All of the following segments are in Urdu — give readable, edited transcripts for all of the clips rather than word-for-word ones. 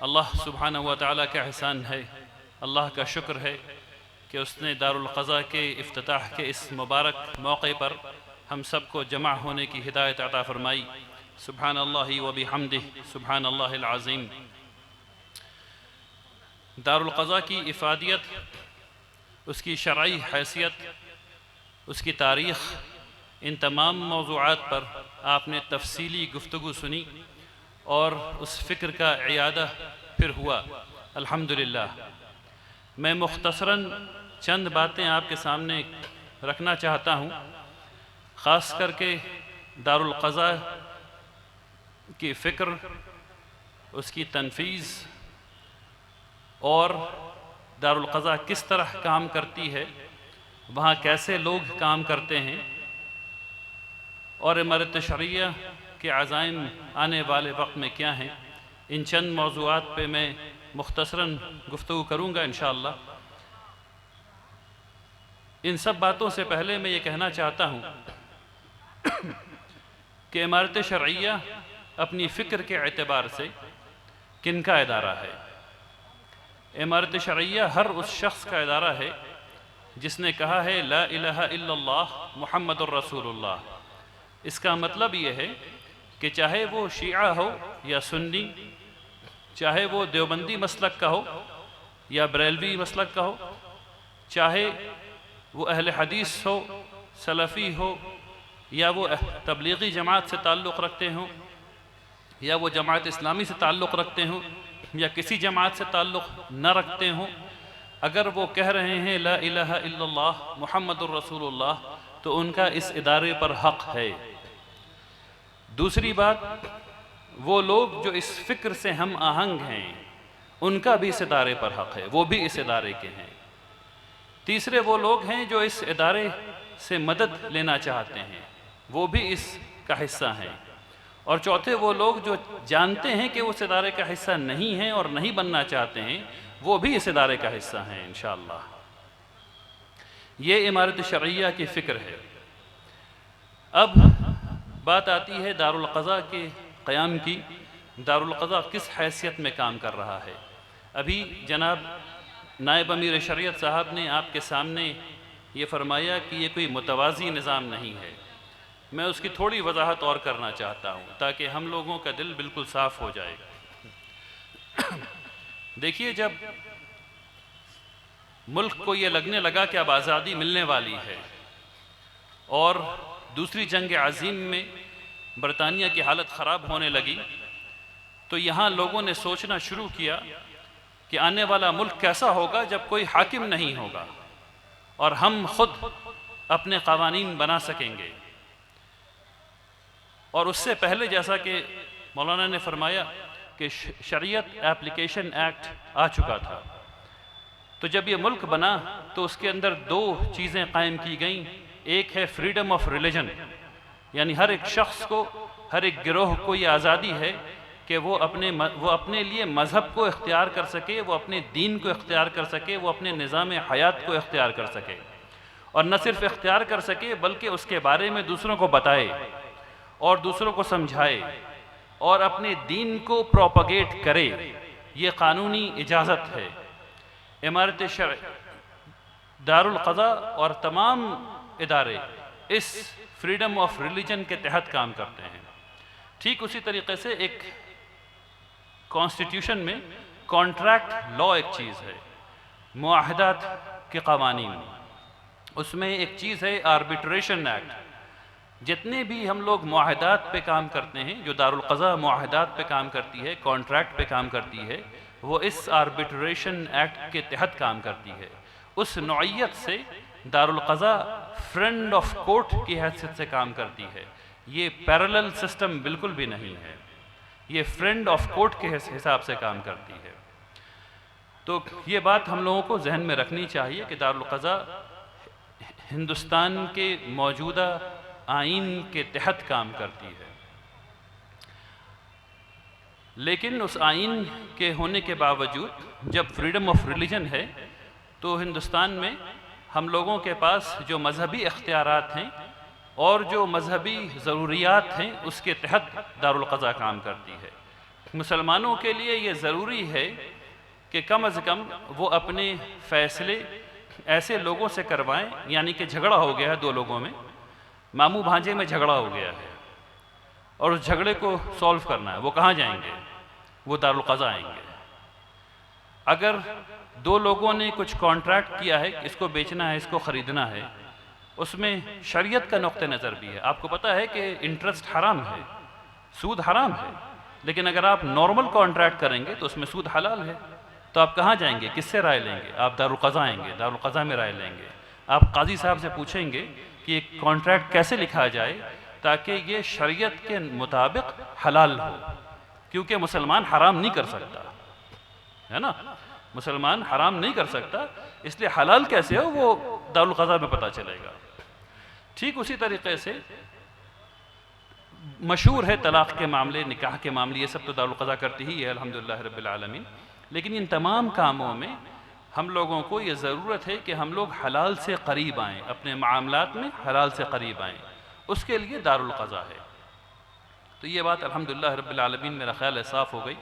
اللہ سبحانہ و تعالیٰ کا احسان ہے، اللہ کا شکر ہے کہ اس نے دارالقضا کے افتتاح کے اس مبارک موقع پر ہم سب کو جمع ہونے کی ہدایت عطا فرمائی۔ سبحان اللہ و بحمدہ، سبحان اللہ العظیم۔ دارالقضا کی افادیت، اس کی شرعی حیثیت، اس کی تاریخ، ان تمام موضوعات پر آپ نے تفصیلی گفتگو سنی اور اس فکر کا اعادہ پھر ہوا الحمدللہ۔ میں مختصراً چند باتیں آپ کے سامنے رکھنا چاہتا ہوں، خاص کر کے دارالقضا کی فکر، اس کی تنفیذ اور دارالقضا کس طرح کام کرتی ہے، وہاں کیسے لوگ کام کرتے ہیں، اور امارت شرعیہ کے عزائم آنے والے وقت میں کیا ہیں۔ ان چند موضوعات پہ میں مختصراً گفتگو کروں گا انشاءاللہ۔ ان سب باتوں سے پہلے میں یہ کہنا چاہتا ہوں کہ امارت شرعیہ اپنی فکر کے اعتبار سے کن کا ادارہ ہے؟ امارت شرعیہ ہر اس شخص کا ادارہ ہے جس نے کہا ہے لا الہ الا اللہ محمد الرسول اللہ۔ اس کا مطلب یہ ہے کہ چاہے وہ شیعہ ہو یا سنی، چاہے وہ دیوبندی مسلک کا ہو یا بریلوی مسلک کا ہو، چاہے وہ اہل حدیث ہو، سلفی ہو، یا وہ تبلیغی جماعت سے تعلق رکھتے ہوں، یا وہ جماعت اسلامی سے تعلق رکھتے ہوں، یا کسی جماعت سے تعلق نہ رکھتے ہوں، اگر وہ کہہ رہے ہیں لا الہ الا اللہ محمد الرسول اللہ تو ان کا اس ادارے پر حق ہے۔ دوسری بات، وہ لوگ جو اس فکر سے ہم آہنگ ہیں ان کا بھی اس ادارے پر حق ہے، وہ بھی اس ادارے کے ہیں۔ تیسرے، وہ لوگ ہیں جو اس ادارے سے مدد لینا چاہتے ہیں، وہ بھی اس کا حصہ ہیں۔ اور چوتھے، وہ لوگ جو جانتے ہیں کہ وہ اس ادارے کا حصہ نہیں ہیں اور نہیں بننا چاہتے ہیں، وہ بھی اس ادارے کا حصہ ہیں انشاءاللہ۔ یہ امارت شرعیہ کی فکر ہے۔ اب بات آتی ہے دارالقضا کے قیام کی۔ دارالقضا کس حیثیت میں کام کر رہا ہے؟ ابھی جناب نائب امیر شریعت صاحب نے آپ کے سامنے یہ فرمایا کہ یہ کوئی متوازی نظام نہیں ہے۔ میں اس کی تھوڑی وضاحت اور کرنا چاہتا ہوں تاکہ ہم لوگوں کا دل بالکل صاف ہو جائے۔ دیکھیے، جب ملک کو یہ لگنے لگا کہ اب آزادی ملنے والی ہے اور دوسری جنگ عظیم میں برطانیہ کی حالت خراب ہونے لگی، تو یہاں لوگوں نے سوچنا شروع کیا کہ آنے والا ملک کیسا ہوگا جب کوئی حاکم نہیں ہوگا اور ہم خود اپنے قوانین بنا سکیں گے۔ اور اس سے پہلے جیسا کہ مولانا نے فرمایا کہ شریعت اپلیکیشن ایکٹ آ چکا تھا، تو جب یہ ملک بنا تو اس کے اندر دو چیزیں قائم کی گئیں۔ ایک ہے فریڈم آف ریلیجن، یعنی ہر ایک شخص کو، ہر ایک گروہ کو یہ آزادی ہے کہ وہ اپنے لیے مذہب کو اختیار کر سکے، وہ اپنے دین کو اختیار کر سکے، وہ اپنے نظام حیات کو اختیار کر سکے، اور نہ صرف اختیار کر سکے بلکہ اس کے بارے میں دوسروں کو بتائے اور دوسروں کو سمجھائے اور اپنے دین کو پروپیگیٹ کرے۔ یہ قانونی اجازت ہے۔ امارت دارالقضا اور تمام ادارے اس فریڈم آف ریلیجن کے تحت کام کرتے ہیں۔ ٹھیک اسی طریقے سے ایک کانسٹیٹیوشن میں کانٹریکٹ لا ایک چیز ہے، معاہدات کے قوانین، اس میں ایک چیز ہے آربیٹریشن ایکٹ۔ جتنے بھی ہم لوگ معاہدات پہ کام کرتے ہیں، جو دارالقضا معاہدات پہ کام کرتی ہے، کانٹریکٹ پہ کام کرتی ہے، وہ اس آربیٹریشن ایکٹ کے تحت کام کرتی ہے۔ اس نوعیت سے دارالقضا فرینڈ آف کورٹ کی حیثیت سے کام کرتی ہے۔ یہ پیرلل سسٹم بالکل بھی نہیں ہے، یہ فرینڈ آف کورٹ کے حساب سے کام کرتی ہے۔ تو یہ بات ہم لوگوں کو ذہن میں رکھنی چاہیے کہ دارالقضا ہندوستان کے موجودہ آئین کے تحت کام کرتی ہے، لیکن اس آئین کے ہونے کے باوجود جب فریڈم آف ریلیجن ہے تو ہندوستان میں ہم لوگوں کے پاس جو مذہبی اختیارات ہیں اور جو مذہبی ضروریات ہیں اس کے تحت دارالقضا کام کرتی ہے۔ مسلمانوں کے لیے یہ ضروری ہے کہ کم از کم وہ اپنے فیصلے ایسے لوگوں سے کروائیں، یعنی کہ جھگڑا ہو گیا ہے دو لوگوں میں، ماموں بھانجے میں جھگڑا ہو گیا ہے اور اس جھگڑے کو سولو کرنا ہے، وہ کہاں جائیں گے؟ وہ دارالقضا آئیں گے۔ اگر دو لوگوں نے کچھ کانٹریکٹ کیا ہے، اس کو بیچنا ہے، اس کو خریدنا ہے، اس میں شریعت کا نقطہ نظر بھی ہے۔ آپ کو پتہ ہے کہ انٹرسٹ حرام ہے، سود حرام ہے، لیکن اگر آپ نارمل کانٹریکٹ کریں گے تو اس میں سود حلال ہے۔ تو آپ کہاں جائیں گے؟ کس سے رائے لیں گے؟ آپ دارالقضا آئیں گے، دارالقضا میں رائے لیں گے۔ آپ قاضی صاحب سے پوچھیں گے کہ ایک کانٹریکٹ کیسے لکھا جائے تاکہ یہ شریعت کے مطابق حلال ہو، کیونکہ مسلمان حرام نہیں کر سکتا ہے نا، مسلمان حرام نہیں کر سکتا، اس لیے حلال کیسے ہو وہ دارالقضا میں پتہ چلے گا۔ ٹھیک اسی طریقے سے مشہور ہے طلاق کے معاملے، نکاح کے معاملے، یہ سب تو دارالقضا کرتی ہی ہے الحمدللہ رب العالمین، لیکن ان تمام کاموں میں ہم لوگوں کو یہ ضرورت ہے کہ ہم لوگ حلال سے قریب آئیں، اپنے معاملات میں حلال سے قریب آئیں، اس کے لیے دارالقضا ہے۔ تو یہ بات الحمدللہ رب العالمین میرا خیال ہے صاف ہو گئی۔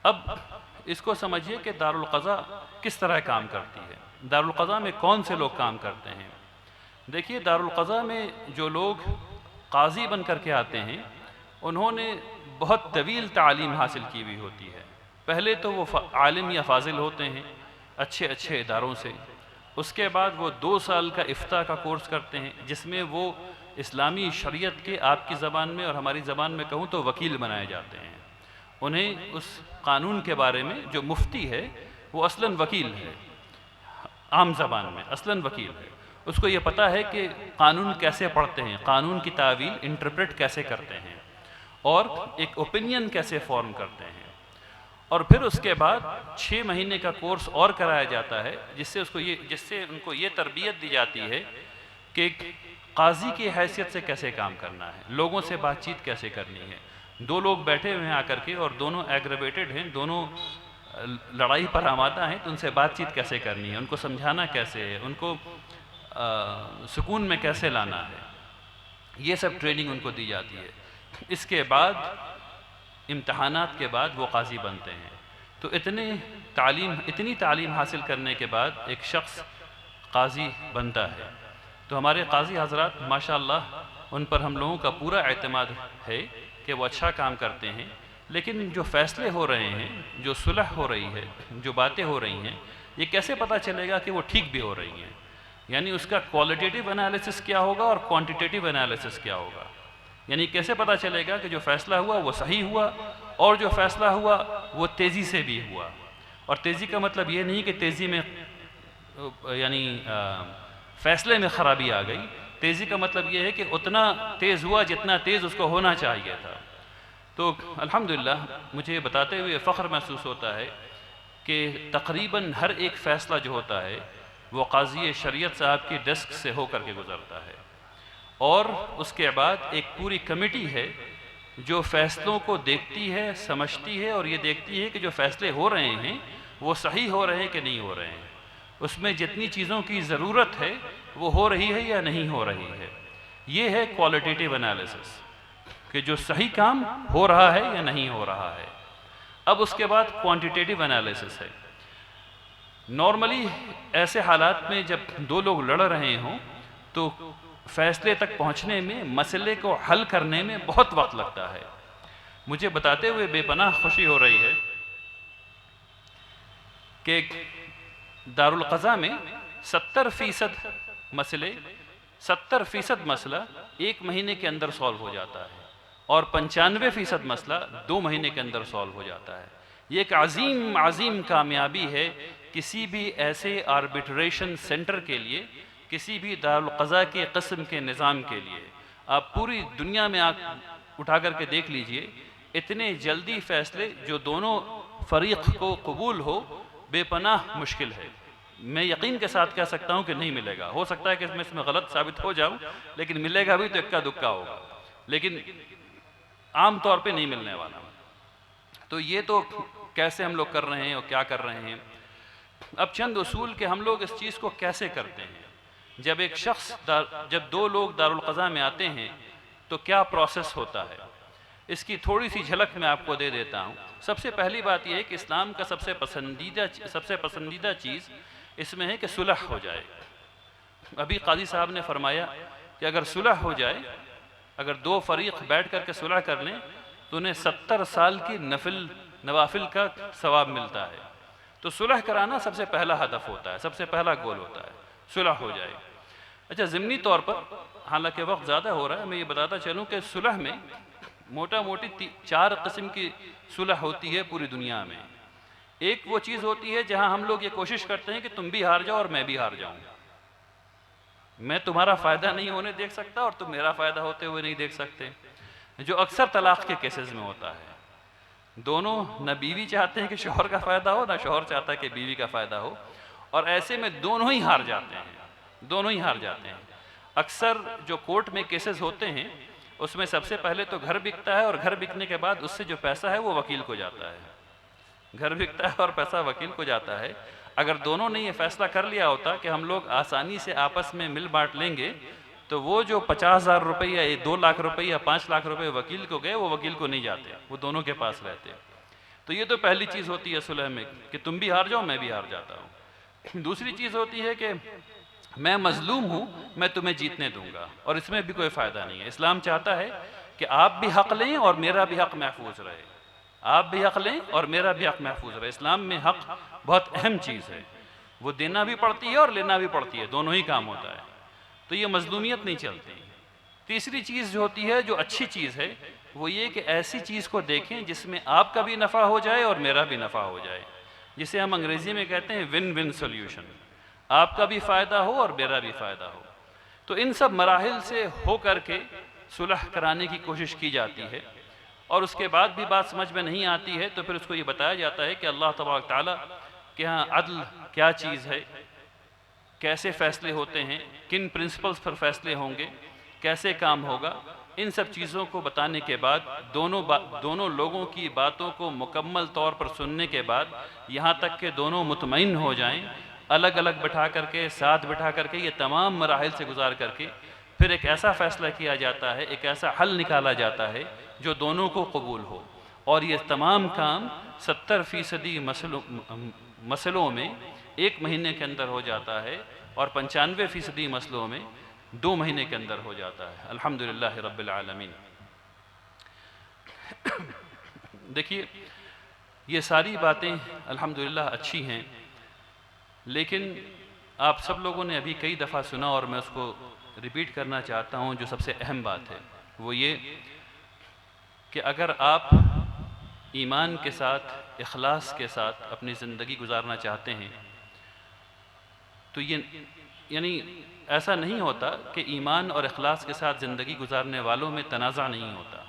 اب اس کو سمجھیے کہ دارالقضا کس طرح کام کرتی ہے، دارالقضا میں کون سے لوگ کام کرتے ہیں۔ دیکھیے دارالقضا میں جو لوگ قاضی بن کر کے آتے ہیں انہوں نے بہت طویل تعلیم حاصل کی ہوئی ہوتی ہے۔ پہلے تو وہ عالم یا فاضل ہوتے ہیں اچھے اچھے اداروں سے، اس کے بعد وہ 2 سال کا افتاء کا کورس کرتے ہیں جس میں وہ اسلامی شریعت کے آپ کی زبان میں اور ہماری زبان میں کہوں تو وکیل بنائے جاتے ہیں۔ انہیں اس قانون کے بارے میں جو مفتی ہے وہ اصلاً وکیل ہے، عام زبان میں اصلاً وکیل ہے، اس کو یہ پتہ ہے کہ قانون کیسے پڑھتے ہیں، قانون کی تعویل انٹرپریٹ کیسے کرتے ہیں اور ایک اوپینین کیسے فارم کرتے ہیں۔ اور پھر اس کے بعد 6 مہینے کا کورس اور کرایا جاتا ہے جس سے ان کو یہ تربیت دی جاتی ہے کہ قاضی کی حیثیت سے کیسے کام کرنا ہے، لوگوں سے بات چیت کیسے کرنی ہے۔ 2 لوگ بیٹھے ہوئے ہیں آ کر کے اور دونوں ایگریویٹڈ ہیں، دونوں لڑائی پر آمادہ ہیں، تو ان سے بات چیت کیسے کرنی ہے، ان کو سمجھانا کیسے ہے، ان کو سکون میں کیسے لانا ہے، یہ سب ٹریننگ ان کو دی جاتی ہے۔ اس کے بعد امتحانات کے بعد وہ قاضی بنتے ہیں۔ تو اتنی تعلیم حاصل کرنے کے بعد ایک شخص قاضی بنتا ہے۔ تو ہمارے قاضی حضرات ماشاءاللہ ان پر ہم لوگوں کا پورا اعتماد ہے کہ وہ اچھا کام کرتے ہیں، لیکن جو فیصلے ہو رہے ہیں، جو صلح ہو رہی ہے، جو باتیں ہو رہی ہیں، یہ کیسے پتہ چلے گا کہ وہ ٹھیک بھی ہو رہی ہیں؟ یعنی اس کا کوالٹیٹیو انالیسس کیا ہوگا اور کوانٹیٹیو انالیسس کیا ہوگا؟ یعنی کیسے پتہ چلے گا کہ جو فیصلہ ہوا وہ صحیح ہوا اور جو فیصلہ ہوا وہ تیزی سے بھی ہوا؟ اور تیزی کا مطلب یہ نہیں کہ تیزی میں یعنی فیصلے میں خرابی آ گئی، تیزی کا مطلب یہ ہے کہ اتنا تیز ہوا جتنا تیز اس کو ہونا چاہیے تھا۔ تو الحمدللہ مجھے بتاتے ہوئے فخر محسوس ہوتا ہے کہ تقریباً ہر ایک فیصلہ جو ہوتا ہے وہ قاضی شریعت صاحب کی ڈیسک سے ہو کر کے گزرتا ہے، اور اس کے بعد ایک پوری کمیٹی ہے جو فیصلوں کو دیکھتی ہے، سمجھتی ہے اور یہ دیکھتی ہے کہ جو فیصلے ہو رہے ہیں وہ صحیح ہو رہے ہیں کہ نہیں ہو رہے ہیں، اس میں جتنی چیزوں کی ضرورت ہے وہ ہو رہی ہے یا نہیں ہو رہی ہے۔ یہ ہے کوالٹیٹیو انالیسس کہ جو صحیح کام ہو رہا ہے یا نہیں ہو رہا ہے۔ اب اس کے بعد کوانٹیٹیو انالیسس ہے۔ نارملی ایسے حالات میں جب 2 لوگ لڑ رہے ہوں تو فیصلے تک پہنچنے میں، مسئلے کو حل کرنے میں بہت وقت لگتا ہے۔ مجھے بتاتے ہوئے بے پناہ خوشی ہو رہی ہے کہ دارالقضا میں 70% مسئلہ 1 مہینے کے اندر سولو ہو جاتا ہے اور 95% مسئلہ 2 مہینے کے اندر سولو ہو جاتا ہے۔ یہ ایک عظیم کامیابی ہے کسی بھی ایسے آربیٹریشن سینٹر کے لیے، کسی بھی دارالقضا کے قسم کے نظام کے لیے۔ آپ پوری دنیا میں اٹھا کر کے دیکھ لیجئے، اتنے جلدی فیصلے جو دونوں فریق کو قبول ہو بے پناہ مشکل ہے۔ میں یقین کے ساتھ کہہ سکتا ہوں کہ نہیں ملے گا، ہو سکتا ہے کہ میں اس میں غلط ثابت ہو جاؤں، لیکن ملے گا بھی تو اکا دکا ہوگا، لیکن عام طور پہ نہیں ملنے والا۔ تو یہ تو کیسے ہم لوگ کر رہے ہیں اور کیا کر رہے ہیں۔ اب چند اصول کہ ہم لوگ اس چیز کو کیسے کرتے ہیں۔ جب 2 لوگ دارالقضا میں آتے ہیں تو کیا پروسیس ہوتا ہے۔ اس کی تھوڑی سی جھلک میں آپ کو دے دیتا ہوں۔ سب سے پہلی بات یہ ہے کہ اسلام کا سب سے پسندیدہ چیز اس میں ہے کہ صلح ہو جائے۔ ابھی قاضی صاحب نے فرمایا کہ اگر صلح ہو جائے، اگر دو فریق بیٹھ کر کے صلح کر لیں تو انہیں 70 سال کی نوافل کا ثواب ملتا ہے۔ تو صلح کرانا سب سے پہلا ہدف ہوتا ہے، سب سے پہلا گول ہوتا ہے، صلح ہو جائے۔ اچھا، ضمنی طور پر حالانکہ وقت زیادہ ہو رہا ہے، میں یہ بتاتا چلوں کہ صلح میں موٹا موٹی 4 قسم کی صلح ہوتی ہے پوری دنیا میں۔ ایک وہ چیز ہوتی ہے جہاں ہم لوگ یہ کوشش کرتے ہیں کہ تم بھی ہار جاؤ اور میں بھی ہار جاؤں، میں تمہارا فائدہ نہیں ہونے دیکھ سکتا اور تم میرا فائدہ ہوتے ہوئے نہیں دیکھ سکتے، جو اکثر طلاق کے کیسز میں ہوتا ہے۔ دونوں نہ بیوی چاہتے ہیں کہ شوہر کا فائدہ ہو، نہ شوہر چاہتا ہے کہ بیوی کا فائدہ ہو، اور ایسے میں دونوں ہی ہار جاتے ہیں، دونوں ہی ہار جاتے ہیں۔ اکثر جو کورٹ میں کیسز ہوتے ہیں اس میں سب سے پہلے تو گھر بکتا ہے، اور گھر بکنے کے بعد اس سے جو پیسہ ہے وہ وکیل کو جاتا ہے۔ گھر بکتا ہے اور پیسہ وکیل کو جاتا ہے۔ اگر دونوں نے یہ فیصلہ کر لیا ہوتا کہ ہم لوگ آسانی سے آپس میں مل بانٹ لیں گے تو وہ جو 50,000 روپے یا 2 لاکھ روپے یا 5 لاکھ روپے وکیل کو گئے وہ وکیل کو نہیں جاتے، وہ دونوں کے پاس رہتے۔ تو یہ تو پہلی چیز ہوتی ہے صلح میں کہ تم بھی ہار جاؤ میں بھی ہار جاتا ہوں۔ دوسری چیز ہوتی ہے کہ میں مظلوم ہوں، میں تمہیں جیتنے دوں گا، اور اس میں بھی کوئی فائدہ نہیں ہے۔ اسلام چاہتا ہے کہ آپ بھی حق لیں اور میرا بھی حق محفوظ رہے، آپ بھی حق لیں اور میرا بھی حق محفوظ رہے۔ اسلام میں حق بہت اہم چیز ہے، وہ دینا بھی پڑتی ہے اور لینا بھی پڑتی ہے، دونوں ہی کام ہوتا ہے، تو یہ مظلومیت نہیں چلتی۔ تیسری چیز جو ہوتی ہے، جو اچھی چیز ہے، وہ یہ کہ ایسی چیز کو دیکھیں جس میں آپ کا بھی نفع ہو جائے اور میرا بھی نفع ہو جائے، جسے ہم انگریزی میں کہتے ہیں ون ون سولوشن، آپ کا بھی فائدہ ہو اور میرا بھی فائدہ ہو۔ تو ان سب مراحل سے ہو کر کے صلح کرانے کی کوشش کی جاتی ہے، اور اس کے بعد بھی بات سمجھ میں نہیں آتی ہے تو پھر اس کو یہ بتایا جاتا ہے کہ اللہ تبارک تعالیٰ کہ ہاں عدل کیا چیز ہے، کیسے فیصلے ہوتے ہیں، کن پرنسپلز پر فیصلے ہوں گے، کیسے کام ہوگا۔ ان سب چیزوں کو بتانے کے بعد دونوں لوگوں کی باتوں کو مکمل طور پر سننے کے بعد یہاں تک کہ دونوں مطمئن ہو جائیں، الگ الگ بٹھا کر کے، ساتھ بٹھا کر کے، یہ تمام مراحل سے گزار کر کے پھر ایک ایسا فیصلہ کیا جاتا ہے، ایک ایسا حل نکالا جاتا ہے جو دونوں کو قبول ہو، اور یہ تمام کام 70% مسئلوں میں 1 مہینے کے اندر ہو جاتا ہے، اور 95% مسئلوں میں 2 مہینے کے اندر ہو جاتا ہے۔ الحمدللہ رب العالمین۔ دیکھیے، یہ ساری باتیں الحمدللہ اچھی ہیں، لیکن آپ سب لوگوں نے ابھی کئی دفعہ سنا اور میں اس کو ریپیٹ کرنا چاہتا ہوں۔ جو سب سے اہم بات ہے وہ یہ کہ اگر آپ ایمان کے ساتھ، اخلاص کے ساتھ اپنی زندگی گزارنا چاہتے ہیں تو یہ یعنی ایسا نہیں ہوتا کہ ایمان اور اخلاص کے ساتھ زندگی گزارنے والوں میں تنازع نہیں ہوتا،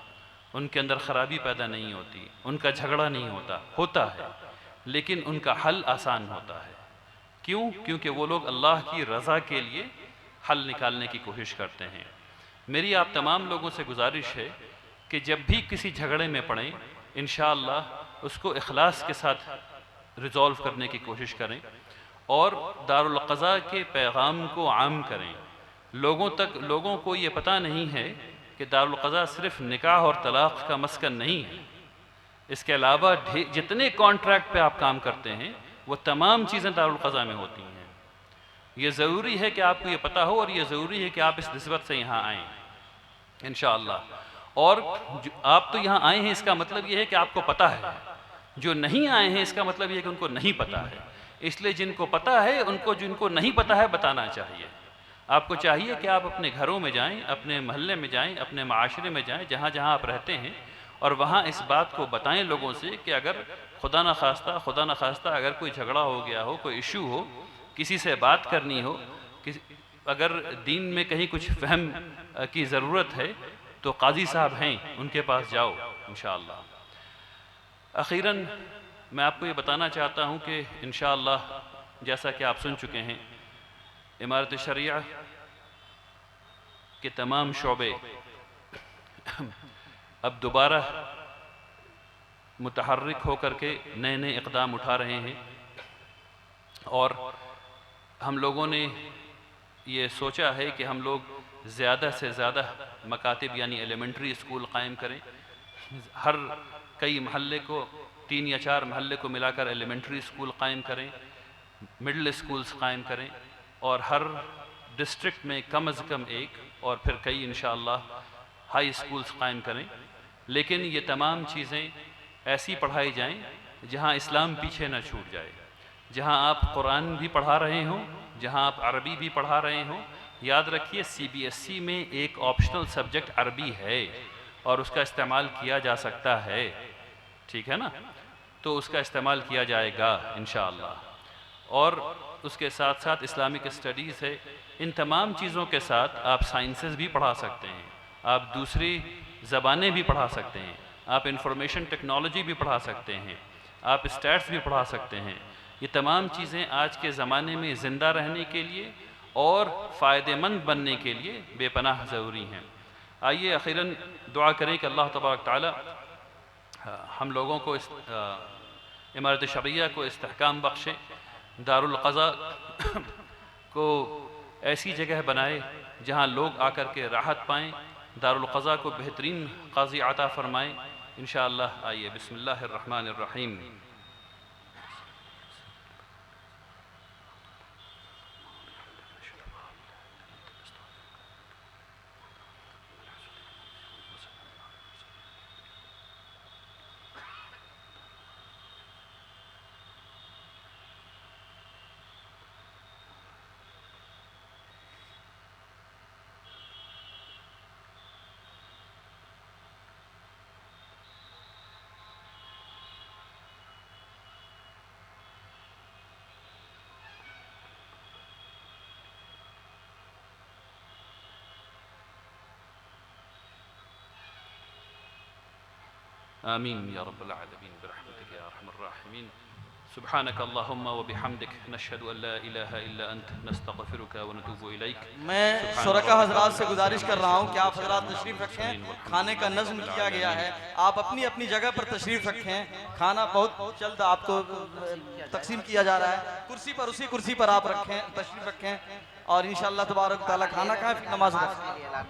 ان کے اندر خرابی پیدا نہیں ہوتی، ان کا جھگڑا نہیں ہوتا ہے، لیکن ان کا حل آسان ہوتا ہے۔ کیوں؟ کیونکہ وہ لوگ اللہ کی رضا کے لیے حل نکالنے کی کوشش کرتے ہیں۔ میری آپ تمام لوگوں سے گزارش ہے کہ جب بھی کسی جھگڑے میں پڑیں انشاءاللہ اس کو اخلاص کے ساتھ ریزولو کرنے کی کوشش کریں، اور دارالقضاء کے پیغام کو عام کریں۔ لوگوں کو یہ پتہ نہیں ہے کہ دارالقضاء صرف نکاح اور طلاق کا مسکن نہیں ہے، اس کے علاوہ جتنے کانٹریکٹ پہ آپ کام کرتے ہیں وہ تمام چیزیں دارالقضاء میں ہوتی ہیں۔ یہ ضروری ہے کہ آپ کو یہ پتہ ہو، اور یہ ضروری ہے کہ آپ اس نسبت سے یہاں آئیں انشاءاللہ۔ اور آپ تو یہاں آئے ہیں اس کا مطلب یہ ہے کہ آپ کو پتہ ہے، جو نہیں آئے ہیں اس کا مطلب یہ ہے کہ ان کو نہیں پتہ ہے۔ اس لیے جن کو پتہ ہے جن کو نہیں پتہ ہے بتانا چاہیے۔ آپ کو چاہیے کہ آپ اپنے گھروں میں جائیں، اپنے محلے میں جائیں، اپنے معاشرے میں جائیں، جہاں جہاں آپ رہتے ہیں، اور وہاں اس بات کو بتائیں لوگوں سے کہ اگر خدا نخواستہ اگر کوئی جھگڑا ہو گیا ہو، کوئی ایشو ہو، کسی سے بات کرنی ہو، اگر دین میں کہیں کچھ فہم کی ضرورت ہے تو قاضی صاحب ہیں، ان کے پاس جاؤ انشاءاللہ۔ اخیراً میں آپ کو یہ بتانا چاہتا ہوں کہ انشاءاللہ جیسا کہ آپ سن چکے ہیں، امارت شریعہ کے تمام شعبے اب دوبارہ متحرک ہو کر کے نئے نئے اقدام اٹھا رہے ہیں، اور ہم لوگوں نے یہ سوچا ہے کہ ہم لوگ زیادہ سے زیادہ مکاتب یعنی ایلیمنٹری اسکول قائم کریں، ہر کئی محلے کو 3 یا 4 محلے کو ملا کر ایلیمنٹری اسکول قائم کریں، مڈل اسکولز قائم کریں، اور ہر ڈسٹرکٹ میں کم از کم 1 اور پھر کئی انشاءاللہ ہائی اسکولز قائم کریں۔ لیکن یہ تمام چیزیں ایسی پڑھائی جائیں جہاں اسلام پیچھے نہ چھوٹ جائے، جہاں آپ قرآن بھی پڑھا رہے ہوں، جہاں آپ عربی بھی پڑھا رہے ہوں۔ یاد رکھیے CBSE میں ایک آپشنل سبجیکٹ عربی ہے اور اس کا استعمال کیا جا سکتا ہے، ٹھیک ہے نا؟ تو اس کا استعمال کیا جائے گا انشاءاللہ۔ اور اس کے ساتھ ساتھ اسلامک اسٹڈیز ہے۔ ان تمام چیزوں کے ساتھ آپ سائنسز بھی پڑھا سکتے ہیں، آپ دوسری زبانیں بھی پڑھا سکتے ہیں، آپ انفارمیشن ٹیکنالوجی بھی پڑھا سکتے ہیں، آپ اسٹیٹس بھی پڑھا سکتے ہیں۔ یہ تمام چیزیں آج کے زمانے میں زندہ رہنے کے لیے اور فائدہ مند بننے کے لیے بے پناہ ضروری ہیں۔ آئیے اخیراً دعا کریں کہ اللہ تبارک تعالی ہم لوگوں کو امارت شرعیہ کو استحکام بخشے، دارالقضاء کو ایسی جگہ بنائے جہاں لوگ آ کر کے راحت پائیں، دارالقضاء کو بہترین قاضی عطا فرمائیں انشاءاللہ۔ آئیے بسم اللہ الرحمن الرحیم۔ آمین یا رب العالمین برحمتک یا ارحم الراحمین۔ سبحانک اللہم وبحمدک نشہد ان لا الہ الا انت نستغفرک ونتوب الیک۔ میں شرکا حضرات سے گزارش کر رہا ہوں کہ آپ حضرات تشریف رکھیں، کھانے کا نظم کیا گیا ہے، آپ اپنی اپنی جگہ پر تشریف رکھیں، کھانا بہت جلد آپ کو تقسیم کیا جا رہا ہے، کرسی پر اسی کرسی پر آپ رکھیں، تشریف رکھیں اور انشاءاللہ تبارک تعالیٰ کھانا کھائیں پھر نماز پڑھیں۔